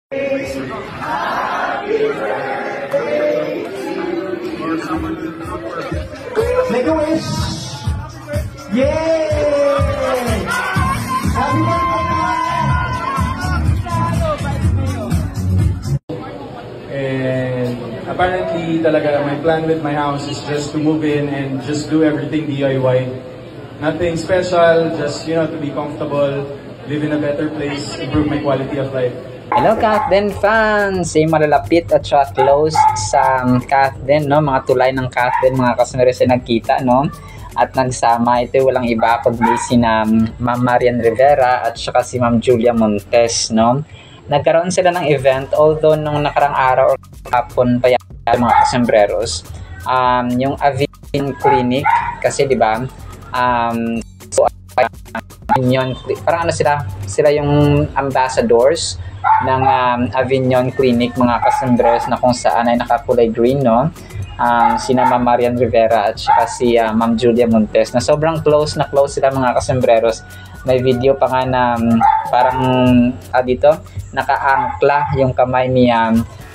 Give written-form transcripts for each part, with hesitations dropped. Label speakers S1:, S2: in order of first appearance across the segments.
S1: Make a wish. Yay! Happy birthday!
S2: And apparently talaga my plan with my house is just to move in and just do everything DIY. Nothing special, just to be comfortable, live in a better place, improve my quality of life.
S3: Hello Kathden fans! Malalapit at saka close sa Kathden, no? Mga tulay ng Kathden, mga customers ay nagkita, no? At nagsama, ito walang iba kundi si Ma'am Marian Rivera at saka si Ma'am Julia Montes, no? Nagkaroon sila ng event, although nung nakarang araw or hapon pa yan mga kasembreros, yung Avin Clinic, kasi di ba, parang sila yung ambassadors ng Avignon Clinic, mga kasembreros, na kung saan ay nakakulay green, no? Sina Ma'am Marian Rivera at saka si Ma'am Julia Montes, na sobrang close sila mga kasembreros. May video pa nga na parang dito nakaangkla yung kamay ni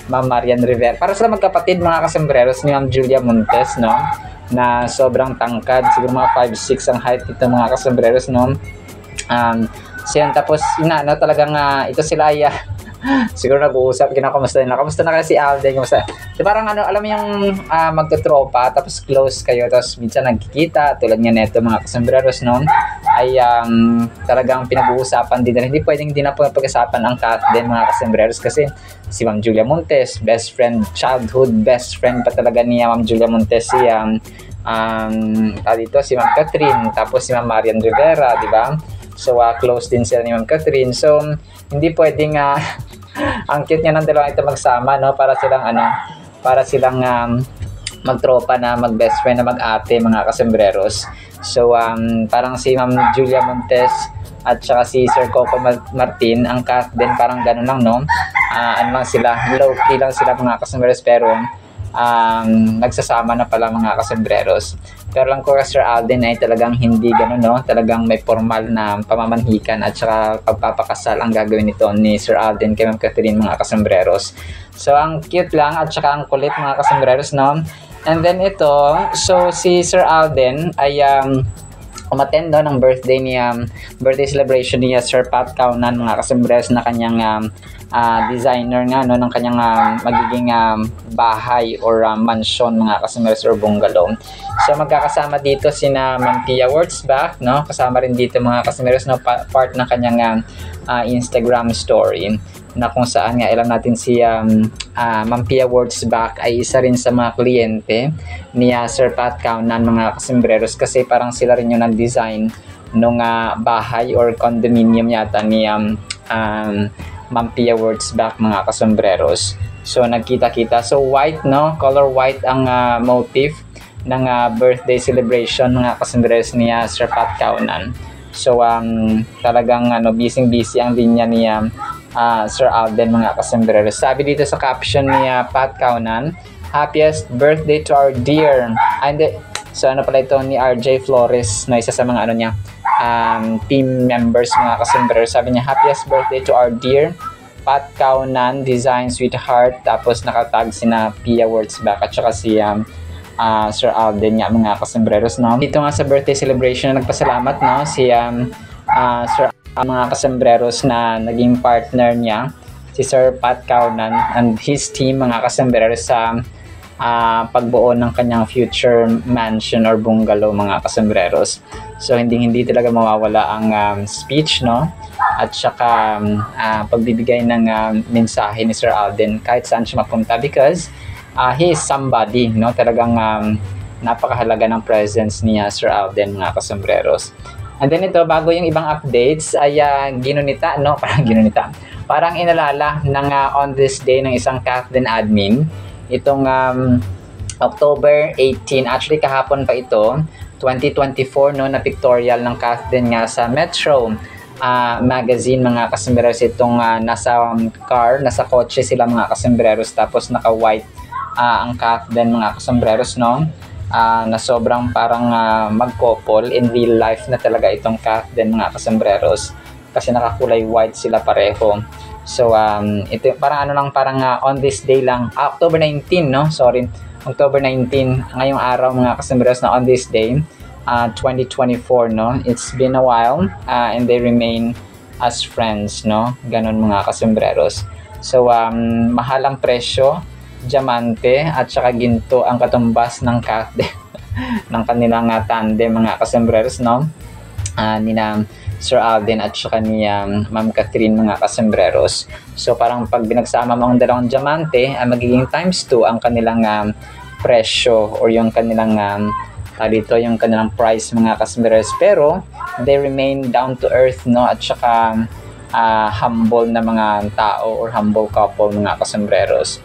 S3: Ma'am Marian Rivera. Para sila magkapatid mga kasembreros ni Ma'am Julia Montes, no? Na sobrang tangkad, siguro mga 5'6" ang height ito mga kasembreros, no? Tapos talagang ito sila ay siguro nag-uusap, kinakamusta na kasi si Alden, kamusta? So, parang alam mo yung magtutropa, tapos close kayo, tapos minsan nagkikita, tulad nga neto mga kasembreros, no? Ay talagang pinag-uusapan din na hindi na pag-usapan ang Kathden mga kasembreros, kasi si Ma'am Julia Montes, best friend, childhood best friend pa talaga ni Ma'am Julia Montes, si si Ma'am Catherine, tapos si Ma'am Marian Rivera, di ba? So close din sila ni Ma'am Catherine. So hindi pwedeng ang cute niya ng dalawa ito magsama, no? Para silang magtropa na mag-best friend na mag-ate mga kasembreros. So parang si Ma'am Julia Montes at saka si Sir Coco Martin, ang Kathden parang ganun lang, no? Low-key lang sila mga kasembreros, pero nagsasama na pala mga kasembreros. Pero lang ko Sir Alden ay talagang hindi gano'n, no? Talagang may formal na pamamanhikan at saka pagpapakasal ang gagawin nito ni Sir Alden kay Ma'am Catherine mga kasembreros. So ang cute lang at saka ang kulit mga kasembreros, no? And then so si Sir Alden ay umattend ng birthday celebration ni Sir Pat Kaunan mga kasembreros, na kanyang designer nga, no, ng kanyang magiging bahay or mansion mga kasembreros or bungalow. So magkakasama dito sina Ma'am Pia Wurtzbach, no? Kasama rin dito mga kasembreros, no, part ng kanyang Instagram story, na kung saan nga alam natin si Ma'am Pia Wurtzbach ay isa rin sa mga kliyente ni Sir Pat Kaunan mga kasembreros, kasi parang sila rin yung nag-design nung bahay or condominium yata ni Ma'am Pia Wurtzbach mga kasembreros. So nagkita-kita. So white, no? Color white ang motif ng birthday celebration mga kasembreros ni Sir Pat Kaunan. So talagang busy ang linya ni Sir Alden mga kasembreros. Sabi dito sa caption ni Pat Kaunan, happiest birthday to our dear. So pala ito ni RJ Flores, no, isa sa mga niya team members mga kasembreros. Sabi niya, happiest birthday to our dear Pat Kaunan, design sweetheart. Tapos nakatag sina Pia Wurtzbach at saka si Sir Alden niya mga kasembreros, no? Dito nga sa birthday celebration na nagpasalamat, no, si Sir mga kasembreros na naging partner niya, si Sir Pat Kaunan and his team mga kasembreros sa pagbuo ng kanyang future mansion or bungalow mga kasembreros. So hindi talaga mawawala ang speech, no, at saka pagbibigay ng mensahe ni Sir Alden kahit saan siya mapunta, because he is somebody, no? Talagang napakahalaga ng presence niya Sir Alden mga kasembreros. And then bago yung ibang updates ay ginunita, no? Parang inalala ng on this day ng isang Kathden admin itong October 18, actually kahapon pa ito, 2024, no, na pictorial ng Kathden nga sa Metro magazine mga kasembreros. Itong nasa kotse sila mga kasembreros, tapos naka white ang Kathden mga kasembreros, no? Na sobrang parang mag-couple in real life na talaga itong Kathden mga kasembreros, kasi nakakulay white sila pareho. So, ito parang parang on this day lang, October 19, no? Sorry, October 19, ngayong araw mga kasembreros na on this day, 2024, no? It's been a while, and they remain as friends, no? Ganon mga kasembreros. So, mahalang presyo, diamante, at saka ginto ang katumbas ng ng kanilang tandem mga kasembreros, no? Nina Sir Alden at saka ni Ma'am Catherine mga kasembreros. So parang pag binagsama mo ang dalawang diamante, magiging times 2 ang kanilang presyo or yung kanilang dito yung kanilang price mga kasembreros. Pero they remain down to earth, no? At saka humble na mga tao or humble couple mga kasembreros.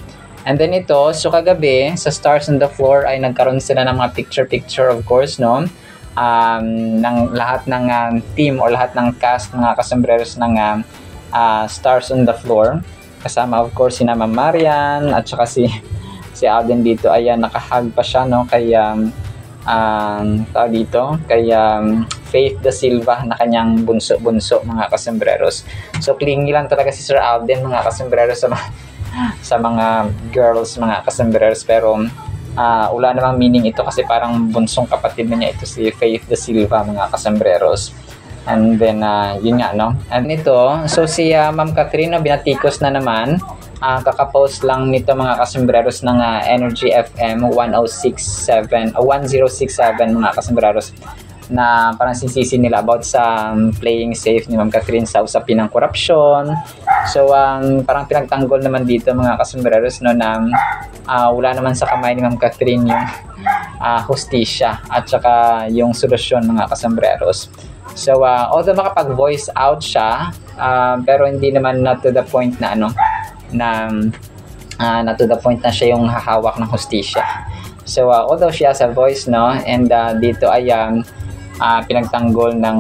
S3: And then ito, so kagabi sa Stars on the Floor ay nagkaroon sila ng mga picture of course, no? Ng lahat ng team or lahat ng cast mga kasembreros ng Stars on the Floor. Kasama of course si Ma'am Marian at saka si Alden dito. Ayan, nakahag pa siya, no? Kay Faith Da Silva na kanyang bunso mga kasembreros. So clingy lang talaga si Sir Alden mga kasembreros sa mga girls mga kasembreros, pero wala namang meaning ito kasi parang bunsong kapatid niya ito si Faith Da Silva mga kasembreros. And then yun nga, no? And ito, so si Ma'am Catherine binatikos na naman, kakapost lang nito mga kasembreros ng Energy FM 1067 mga kasembreros, na parang sinsisi nila about sa playing safe ni Ma'am Catherine sa usapin ng korupsyon. So parang pinagtanggol naman dito mga kasembreros, no, na wala naman sa kamay ni Ma'am Catherine yung hustisya at saka yung solusyon mga kasembreros. So although makapag-voice out siya, pero hindi naman not to the point na not to the point na siya yung hahawak ng hustisya. So although she has a voice, no, and dito ay pinagtanggol ng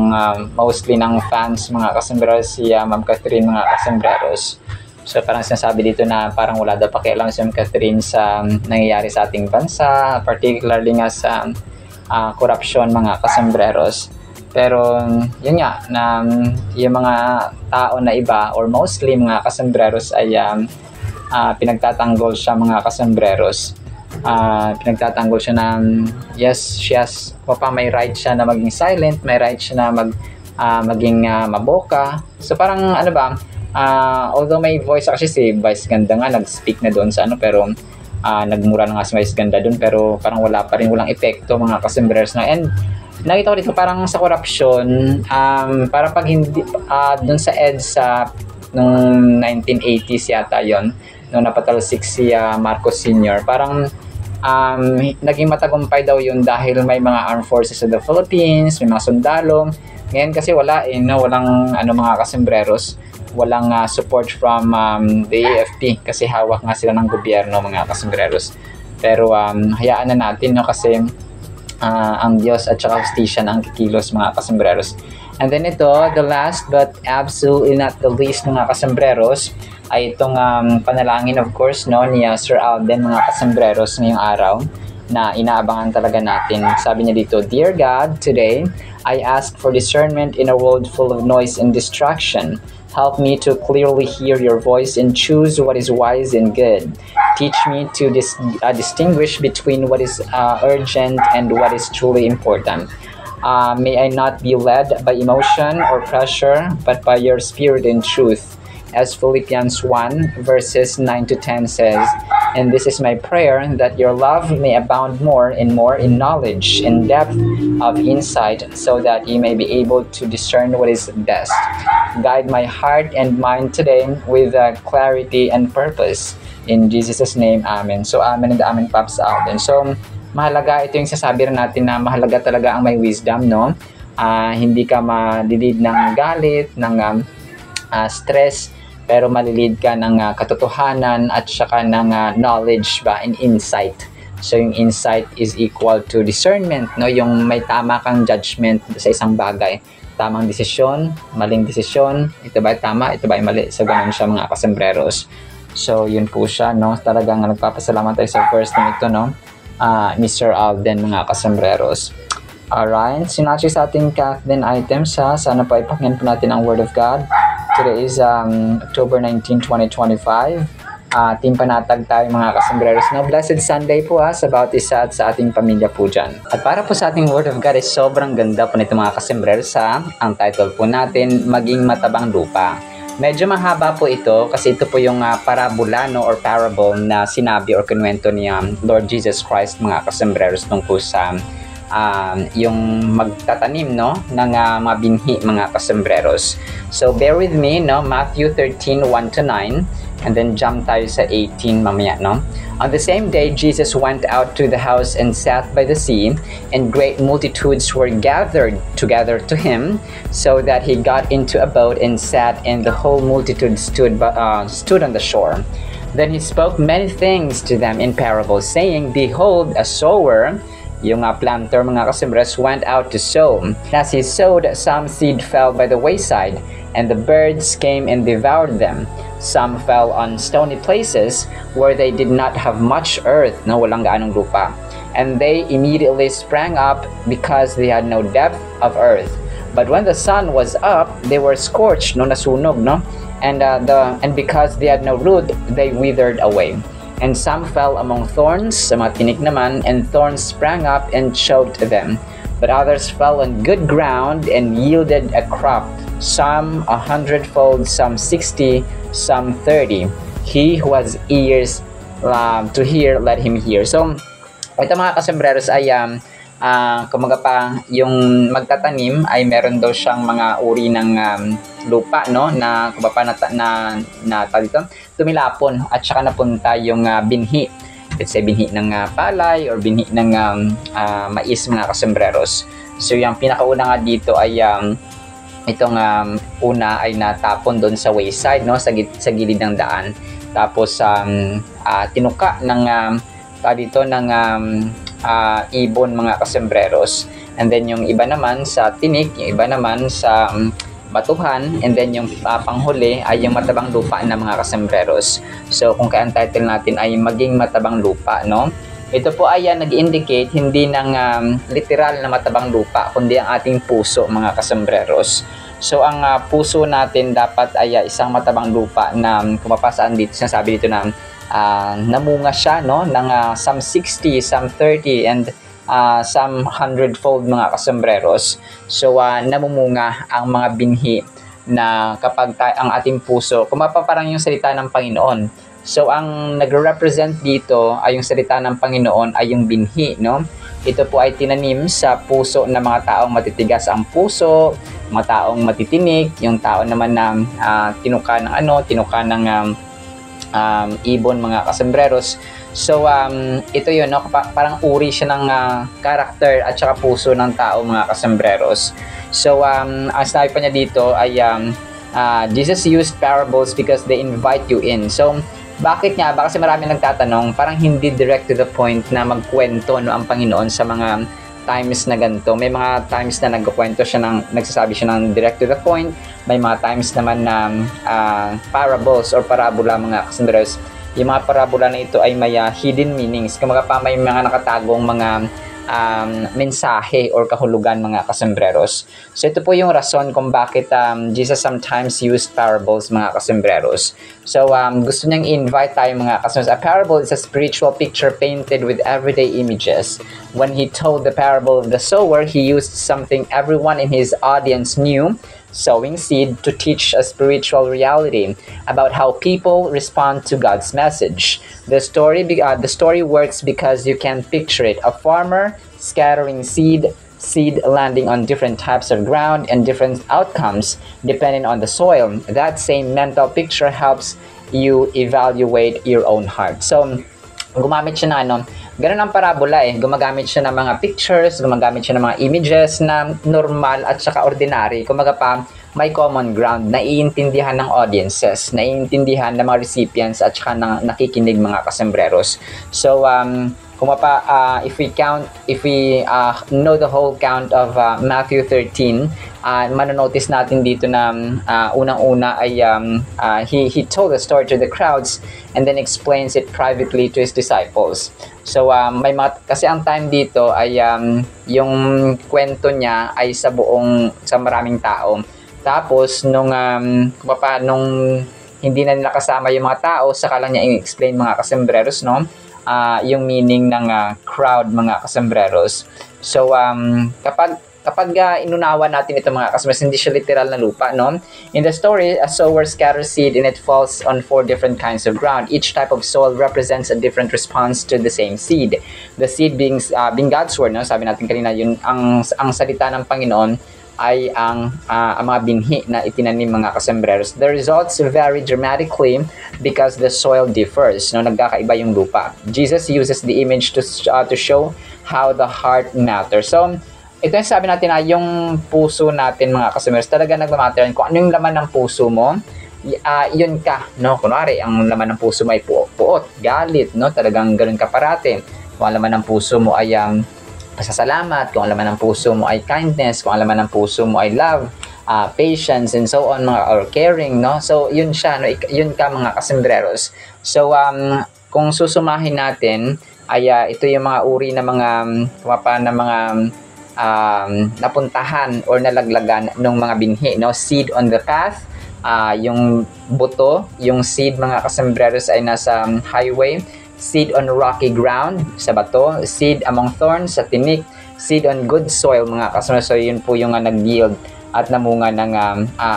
S3: mostly ng fans mga kasembreros si Ma'am Catherine mga kasembreros. So parang sinasabi dito na parang wala daw pakialam si Ma'am Catherine sa nangyayari sa ating bansa, particularly nga sa korupsyon mga kasembreros. Pero yun nga, na yung mga tao na iba or mostly mga kasembreros ay pinagtatanggol siya mga kasembreros. Pinagtatanggol siya na yes, may right siya na maging silent, may right siya na maging maboka. So parang although may voice, actually si Vice Ganda nga nag-speak na doon sa pero nagmura na nga si Vice Ganda doon, pero parang walang epekto mga kasembreros na. And nakita ko dito parang sa corruption, para pag hindi doon sa EDSA nung 1980s yata yon, nung napatalsik si Marcos Sr., parang naging matagumpay daw yun dahil may mga armed forces of the Philippines, may mga sundalo. Ngayon kasi walang mga kasembreros, walang support from the AFP kasi hawak nga sila ng gobyerno mga kasembreros. Pero hayaan na natin, no, kasi ang Diyos at saka hustisya na ang kikilos mga kasembreros. And then ito, the last but absolutely not the least mga kasembreros ay itong panalangin of course, no, ni Sir Alden mga kasembreros ngayong araw na inaabangan talaga natin. Sabi niya dito, Dear God, today I ask for discernment in a world full of noise and distraction. Help me to clearly hear your voice and choose what is wise and good. Teach me to distinguish between what is urgent and what is truly important. May I not be led by emotion or pressure, but by your spirit and truth. As Philippians 1 verses 9 to 10 says, and this is my prayer, that your love may abound more in knowledge and depth of insight, so that you may be able to discern what is best. Guide my heart and mind today with clarity and purpose. In Jesus' name, Amen. So, Amen and Amen, Pops Alden. So, mahalaga ito yung sasabi rin natin na mahalaga talaga ang may wisdom, no? Hindi ka malilid ng galit, ng stress, pero malilid ka ng katotohanan at saka ng knowledge ba and insight. So yung insight is equal to discernment, no? Yung may tama kang judgment sa isang bagay. Tamang desisyon, maling desisyon, ito ba tama, ito ba mali. So ganun siya mga kasembreros. So yun po siya, no? Talagang nagpapasalamat tayo sa first thing ito, no? Mr. Alden mga kasembreros. Alright, sinatch sa ating Kathleen items ha. Sana po ipakinggan po natin ang Word of God. Today is October 19, 2025. Team Panatag tayo mga kasembreros. No, blessed Sunday po sa bawat isa at sa ating pamilya po dyan. At para po sa ating Word of God is sobrang ganda po nito mga kasembreros Ang title po natin, Maging Matabang Lupa. Medyo mahaba po ito kasi ito po yung parabola or parable na sinabi or kinwento ni Lord Jesus Christ mga kasembreros tungkol sa yung magtatanim ng mga binhi mga kasembreros. So bear with me, Matthew 13, 1-9, and then jump tayo sa 18 mamaya. On the same day, Jesus went out to the house and sat by the sea, and great multitudes were gathered together to him, so that he got into a boat and sat, and the whole multitude stood on the shore. Then he spoke many things to them in parables, saying, Behold, a sower, yung planter mga kasembreros, went out to sow. As he sowed, some seed fell by the wayside, and the birds came and devoured them. Some fell on stony places where they did not have much earth, walang gaanong lupa. And they immediately sprang up because they had no depth of earth. But when the sun was up, they were scorched, nasunog, and because they had no root, they withered away. And some fell among thorns, sa mga tinik naman, and thorns sprang up and choked them. But others fell on good ground and yielded a crop, some 100-fold, some 60, some 30. He who has ears to hear, let him hear. So, ito mga kasembreros ay kumaga pa yung magtatanim ay meron daw siyang mga uri ng lupa na kumbaga na dito tumilapon at saka napunta yung binhi. Let's say binhi ng palay or binhi ng mais mga kasembreros. So yung pinakauna nga dito ay itong una ay natapon doon sa wayside sa gilid ng daan. Tapos tinuka ng dito ng ibon mga kasembreros, and then yung iba naman sa tinik, yung iba naman sa batuhan, and then yung panghuli ay yung matabang lupa na mga kasembreros. So kung kaya ang title natin ay Maging Matabang Lupa, ito po ay nag-indicate hindi ng literal na matabang lupa kundi ang ating puso mga kasembreros. So ang puso natin dapat ay isang matabang lupa na kumapasaan dito, sinasabi dito na namunga siya ng some 60, some 30, and some 100-fold mga kasembreros. So namumunga ang mga binhi na kapag ang ating puso, kumapaparang yung salita ng Panginoon. So ang nagre-represent dito ay yung salita ng Panginoon ay yung binhi, Ito po ay tinanim sa puso ng mga taong matitigas ang puso, mga taong matitinik, yung tao naman na tinuka ng ibon mga kasembreros. So ito yun, parang uri siya ng character at saka puso ng tao mga kasembreros. So ang sabi pa niya dito ay Jesus used parables because they invite you in. So bakit nga? Kasi marami nagtatanong, parang hindi direct to the point na magkwento ang Panginoon sa mga times na ganito. May mga times na nagkukwento siya nagsasabi siya ng direct to the point. May mga times naman na parables or parabola mga kasembreros. Yung mga parabola na ito ay may hidden meanings. Kumaga pa may mga nakatagong mga mensahe or kahulugan mga kasembreros. So ito po yung rason kung bakit Jesus sometimes used parables mga kasembreros. So gusto niyang invite tayo mga kasembreros. A parable is a spiritual picture painted with everyday images. When he told the parable of the sower, he used something everyone in his audience knew, sowing seed, to teach a spiritual reality about how people respond to God's message. The story works because you can picture it. A farmer scattering seed landing on different types of ground and different outcomes depending on the soil. That same mental picture helps you evaluate your own heart. So gumamit siya na ganun ang parabola gumagamit siya ng mga pictures, gumagamit siya ng mga images na normal at saka ordinary. Kumaga pa may common ground, naiintindihan ng audiences, naiintindihan ng mga recipients at saka ng nakikinig mga kasembreros. So if we know the whole count of Matthew 13, manonotice natin dito na unang-una ay he told the story to the crowds and then explains it privately to his disciples. So kasi ang time dito ay yung kwento niya ay sa maraming tao. Tapos, nung hindi na nila kasama yung mga tao, saka lang niya i-explain mga kasembreros, no? Yung meaning ng crowd, mga kasembreros. So, kapag inunawa natin ito mga kasembreros, hindi siya literal na lupa, no? In the story, a sower scatters seed and it falls on 4 different kinds of ground. Each type of soil represents a different response to the same seed. The seed being God's word, no? Sabi natin kanina, yun ang salita ng Panginoon ay ang mga binhi na itinanim mga kasembreros. The results vary dramatically because the soil differs. No, nagkakaiba yung lupa. Jesus uses the image to show how the heart matters. So, ito yung sabi natin na yung puso natin mga kasembreros, talaga nagmamatter. Kung ano yung laman ng puso mo, yun ka. No? Kunwari, ang laman ng puso mo ay puot, galit. No? Talagang ganun ka parate. Kung ang laman ng puso mo ay pasasalamat, kung ang laman ng puso mo ay kindness, kung ang laman ng puso mo ay love, patience, and so on, or caring, no? So, yun siya, no? Yun ka mga kasembreros. So, kung susumahin natin, ay ito yung mga uri na mga napuntahan or nalaglagan ng mga binhi, no? Seed on the path, yung buto, yung seed mga kasembreros ay nasa highway, seed on rocky ground, sa bato, seed among thorns, sa tinik, seed on good soil mga kasembreros. So yun po yung nag-yield at namunga ng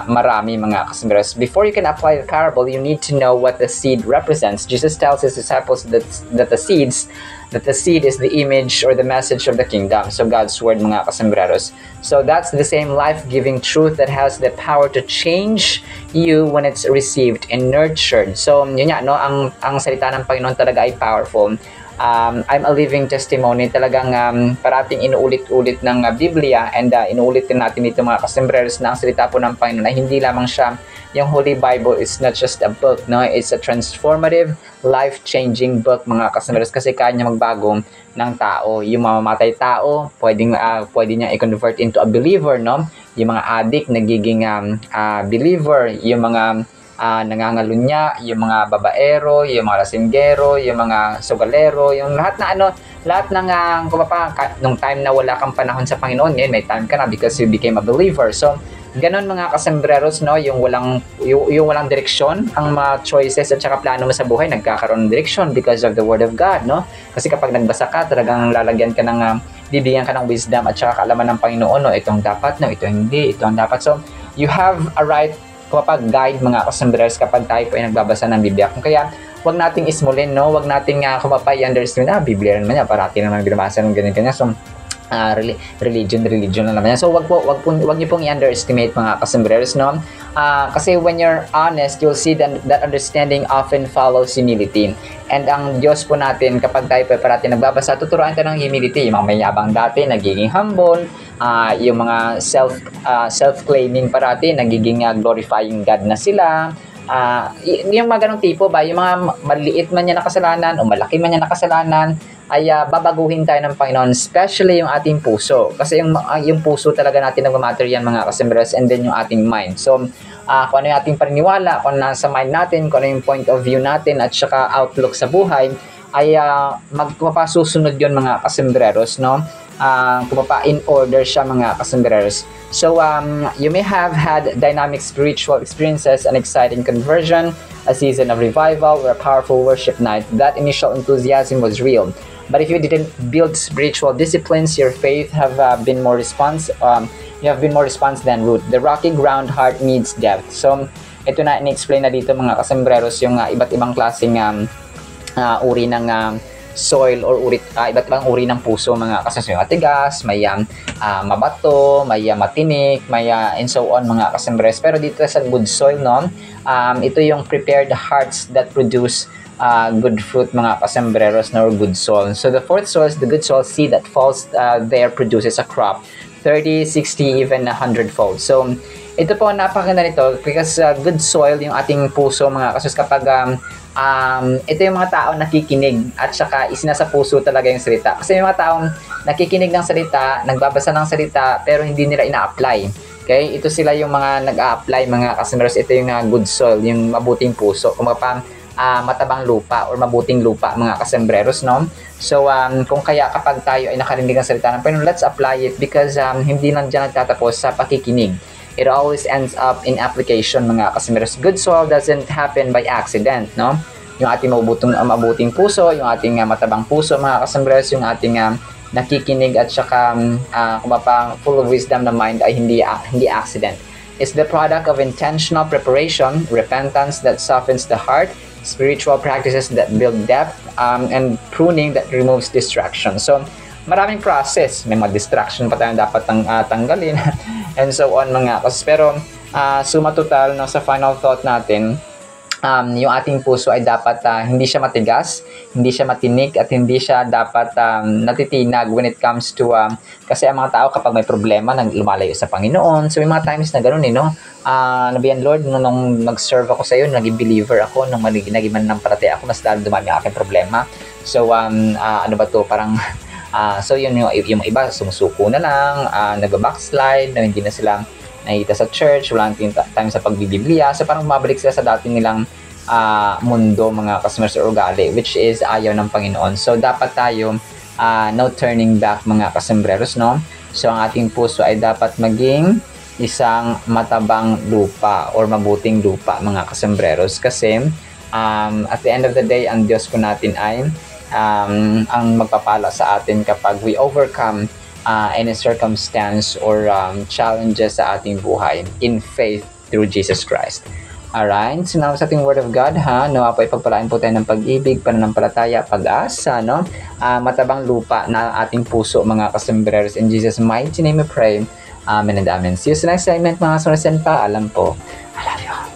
S3: marami mga kasembreros. Before you can apply the parable, you need to know what the seed represents. Jesus tells his disciples that the seed is the image or the message of the kingdom. So God's word mga kasembreros. So that's the same life-giving truth that has the power to change you when it's received and nurtured. So yun nga, no, ang salita ng Panginoon talaga ay powerful. I'm a living testimony. Talagang parating inuulit-ulit ng Biblia, and inuulit din natin dito mga kasembreros na ang salita po ng Panginoon ay hindi lamang siya, yung Holy Bible is not just a book, no? It's a transformative, life-changing book mga kasembreros, kasi kaya niya magbago ng tao. Yung mamamatay tao, pwede niya i-convert into a believer, no? Yung mga addict nagiging believer, yung mga nangangalunya, yung mga babaero, yung mga lasinggero, yung mga sugalero, yung lahat ng nung time na wala kang panahon sa Panginoon, ngayon may time ka na because you became a believer. So, ganon mga kasembreros, no, yung walang direksyon, ang mga choices at saka plano mo sa buhay nagkakaroon ng direksyon because of the Word of God, no? Kasi kapag nagbasa ka, talagang lalagyan ka ng bibigyan ka ng wisdom at saka kaalaman ng Panginoon, no, itong dapat, no, ito hindi, ito ang dapat. So, you have a right kapag guide mga kasembreros kapag tayo po ay nagbabasa ng Biblia. Kung kaya, wag nating ismulin, no? Wag nating i-understand, Biblia naman yan, parati naman binabasa ng ganyan-ganyan. So, religion na naman yan. So, wag niyo pong i-underestimate mga kasembreros, no? Kasi when you're honest, you'll see that understanding often follows humility. And ang Diyos po natin, kapag tayo po parati nagbabasa, tuturuan tayo ng humility. Yung mga mayabang dati, nagiging humble. Yung mga self-claiming parati, nagiging glorifying God na sila. Yung mga ganong tipo ba, yung mga maliit man yan na kasalanan o malaki man yan na kasalanan, ay babaguhin tayo ng Panginoon, especially yung ating puso. Kasi yung puso talaga natin nagmamatter yan mga kasembreros, and then yung ating mind. So, kung ano yung ating paniniwala, kung nasa mind natin, kung ano yung point of view natin, at saka outlook sa buhay, ay magpapasusunod yun mga kasembreros, no? In order siya mga kasembreros. So, you may have had dynamic spiritual experiences, an exciting conversion, a season of revival, or a powerful worship night. That initial enthusiasm was real. But if you didn't build spiritual disciplines, your faith have been more response. You have been more response than root. The rocky ground heart needs depth. So, ito na in-explain na dito mga kasembreros yung iba't ibang klaseng uri ng soil or iba't ibang uri ng puso mga kasembreros. Matigas, may mabato, may matinik, may and so on mga kasembreros. Pero dito sa good soil, no, ito yung prepared hearts that produce good fruit mga kasembreros, or good soil. So the fourth soil is the good soil. Seed that falls there produces a crop 30, 60, even 100-fold. So ito po, napakaganda nito because good soil yung ating puso mga kasus, kapag ito yung mga taong nakikinig at saka isinasa puso talaga yung salita. Kasi yung mga taong nakikinig ng salita, nagbabasa ng salita, pero hindi nila ina-apply. Okay? Ito sila yung mga nag-a-apply mga kasembreros. Ito yung good soil, yung mabuting puso. Kung matabang lupa or mabuting lupa mga kasembreros, no? So, kung kaya kapag tayo ay nakarinig ng salita ng Panginoon, let's apply it because hindi lang dyan nagtatapos sa pakikinig. it always ends up in application, mga kasmeros. Good soil doesn't happen by accident, no? Yung ating mabuting puso, yung ating matabang puso, mga kasmeros, yung ating nakikinig at saka full of wisdom na mind ay hindi accident. It's the product of intentional preparation, repentance that softens the heart, spiritual practices that build depth, and pruning that removes distraction. So, maraming process. May mga distraction pa tayong dapat tanggalin and so on, mga kasmeros. Pero, suma total, no, sa final thought natin, yung ating puso ay dapat hindi siya matigas, hindi siya matinik, at hindi siya dapat natitinag when it comes to kasi ang mga tao kapag may problema nang lumalayo sa Panginoon. So may mga times na ganoon no. Nabiyan Lord, nung nag-serve ako sa iyo, naging believer ako, nung naging mananampalataya ako, mas lalo dumami ang aking problema. So ano ba to, parang so yun, yung iba sumusuko na lang, nag-backslide, na hindi na sila nakita sa church, wala nang time sa pagbibibliya. So parang mabalik sila sa dati nilang mundo, mga kasmeros, or ugali, which is ayaw ng Panginoon. So dapat tayo no turning back, mga kasembreros, no? So ang ating puso ay dapat maging isang matabang lupa or mabuting lupa, mga kasembreros, kasi at the end of the day, ang Diyos po natin ay ang magpapala sa atin kapag we overcome any circumstance or challenges sa ating buhay in faith through Jesus Christ. Alright, so now sa ating Word of God, nawa po ipagpalain po tayo ng pag-ibig, pananampalataya, pag-asa, no? Matabang lupa na ating puso, mga kasembreros. In Jesus' mighty name we pray. Amen and amen. See you sa next segment, mga kasembreros, and paalam po. I love you all.